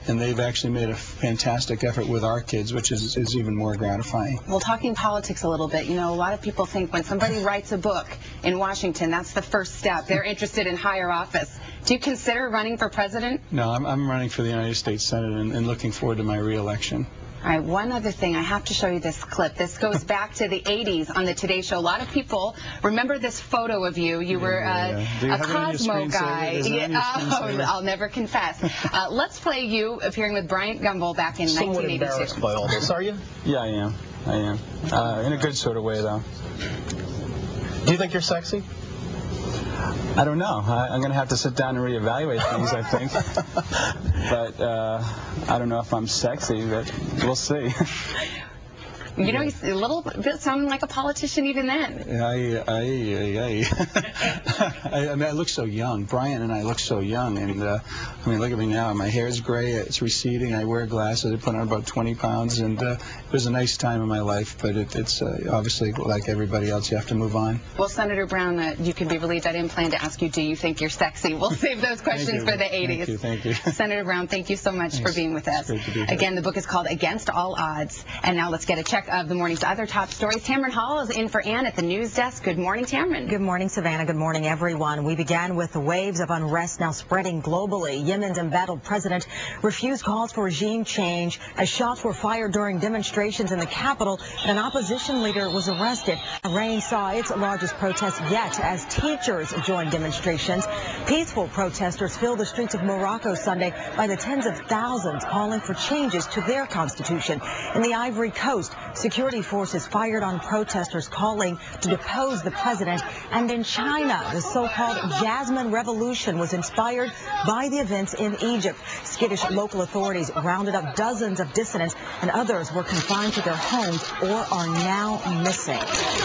and they've actually made a fantastic effort with our kids, which is even more gratifying. Well, talking politics a little bit, you know, a lot of people think when somebody writes a book in Washington, that's the first step. They're interested in higher office. Do you consider running for president? No, I'm running for the United States Senate and looking forward to my re-election. All right, one other thing, I have to show you this clip. This goes back to the 80s on the Today Show. A lot of people remember this photo of you. You were a Cosmo guy. I'll never confess. Let's play you appearing with Bryant Gumbel back in 1982. Somewhat embarrassed by all this, are you? Yeah, I am. In a good sort of way, though. Do you think you're sexy? I don't know. I'm going to have to sit down and reevaluate things, I think. But I don't know if I'm sexy, but we'll see. You know, he's a little bit sounding like a politician even then. I mean, I look so young. Brian and I look so young. And, I mean, look at me now. My hair's gray. It's receding. I wear glasses. I put on about 20 pounds. And it was a nice time in my life. But it's obviously, like everybody else, you have to move on. Well, Senator Brown, you can be relieved. I didn't plan to ask you, do you think you're sexy? We'll save those questions for the 80s. Thank you. Senator Brown, thank you so much for being with us. Great to be here. Again, the book is called Against All Odds. And now let's get a check of the morning's other top stories. Tamron Hall is in for Ann at the news desk. Good morning, Tamron. Good morning, Savannah. Good morning, everyone. We began with the waves of unrest now spreading globally. Yemen's embattled president refused calls for regime change as shots were fired during demonstrations in the capital, and an opposition leader was arrested. Bahrain saw its largest protest yet as teachers joined demonstrations. Peaceful protesters filled the streets of Morocco Sunday by the tens of thousands, calling for changes to their constitution. In the Ivory Coast, security forces fired on protesters calling to depose the president. And in China, the so-called Jasmine Revolution was inspired by the events in Egypt. Skittish local authorities rounded up dozens of dissidents, and others were confined to their homes or are now missing.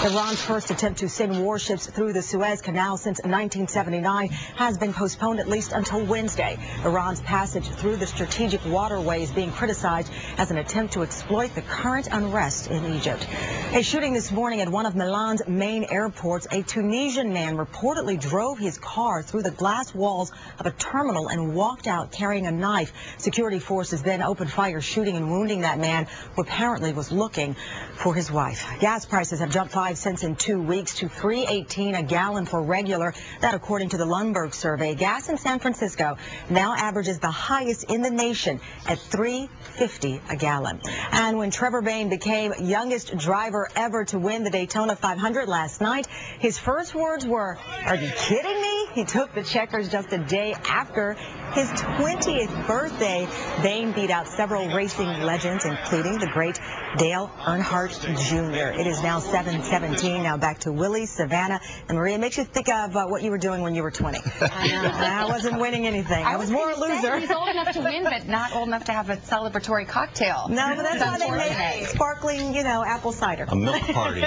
Iran's first attempt to send warships through the Suez Canal since 1979 has been postponed at least until Wednesday. Iran's passage through the strategic waterway is being criticized as an attempt to exploit the current unrest in Egypt. A shooting this morning at one of Milan's main airports. A Tunisian man reportedly drove his car through the glass walls of a terminal and walked out carrying a knife. Security forces then opened fire, shooting and wounding that man who apparently was looking for his wife. Gas prices have jumped 5 cents in 2 weeks to $3.18 a gallon for regular. That according to the Lundberg survey. Gas in San Francisco now averages the highest in the nation at $3.50 a gallon. And when Trevor Bayne became youngest driver ever to win the Daytona 500 last night, his first words were, "Are you kidding me?" He took the checkers just a day after his 20th birthday. Bayne beat out several racing legends, including the great Dale Earnhardt Jr. It is now 7:17. Now back to Willie, Savannah, and Maria. It makes you think of what you were doing when you were 20. I know. I wasn't winning anything. I was more a loser. He's old enough to win, but not old enough to have a celebratory cocktail. No, but that's why they make sparkling, you know, apple cider. A milk party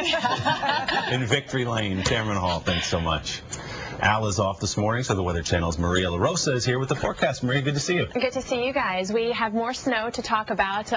in Victory Lane. Tamron Hall, thanks so much. Al is off this morning, so the Weather Channel's Maria LaRosa is here with the forecast. Maria, good to see you. Good to see you guys. We have more snow to talk about.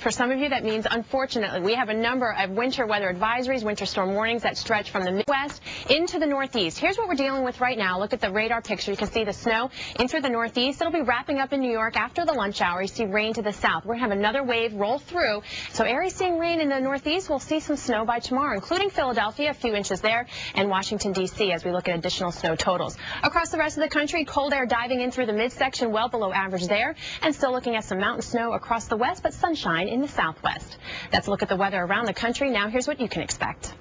For some of you, that means, unfortunately, we have a number of winter weather advisories, winter storm warnings that stretch from the Midwest into the Northeast. Here's what we're dealing with right now. Look at the radar picture. You can see the snow in through the Northeast. It'll be wrapping up in New York after the lunch hour. You see rain to the south. We're going to have another wave roll through. So areas seeing rain in the Northeast, we'll see some snow by tomorrow, including Philadelphia, a few inches there, and Washington, D.C. as we look at additional snow totals. Across the rest of the country, cold air diving in through the midsection, well below average there, and still looking at some mountain snow across the west, but sunshine in the southwest. That's a look at the weather around the country. Now here's what you can expect.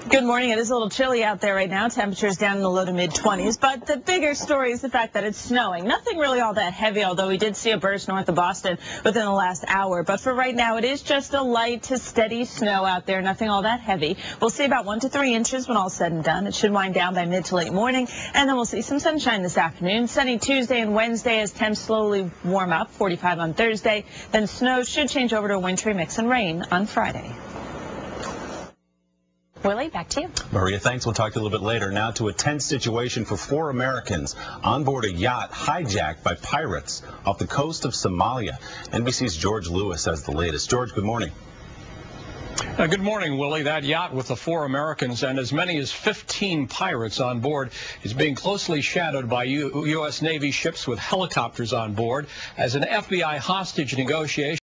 Good morning. It is a little chilly out there right now. Temperatures down in the low to mid-20s, but the bigger story is the fact that it's snowing. Nothing really all that heavy, although we did see a burst north of Boston within the last hour. But for right now, it is just a light to steady snow out there, nothing all that heavy. We'll see about 1 to 3 inches when all's said and done. It should wind down by mid to late morning, and then we'll see some sunshine this afternoon. Sunny Tuesday and Wednesday as temps slowly warm up, 45 on Thursday. Then snow should change over to a wintry mix and rain on Friday. Willie, back to you. Maria, thanks. We'll talk to you a little bit later. Now to a tense situation for 4 Americans on board a yacht hijacked by pirates off the coast of Somalia. NBC's George Lewis has the latest. George, good morning. Good morning, Willie. That yacht with the 4 Americans and as many as 15 pirates on board is being closely shadowed by U.S. Navy ships with helicopters on board as an FBI hostage negotiation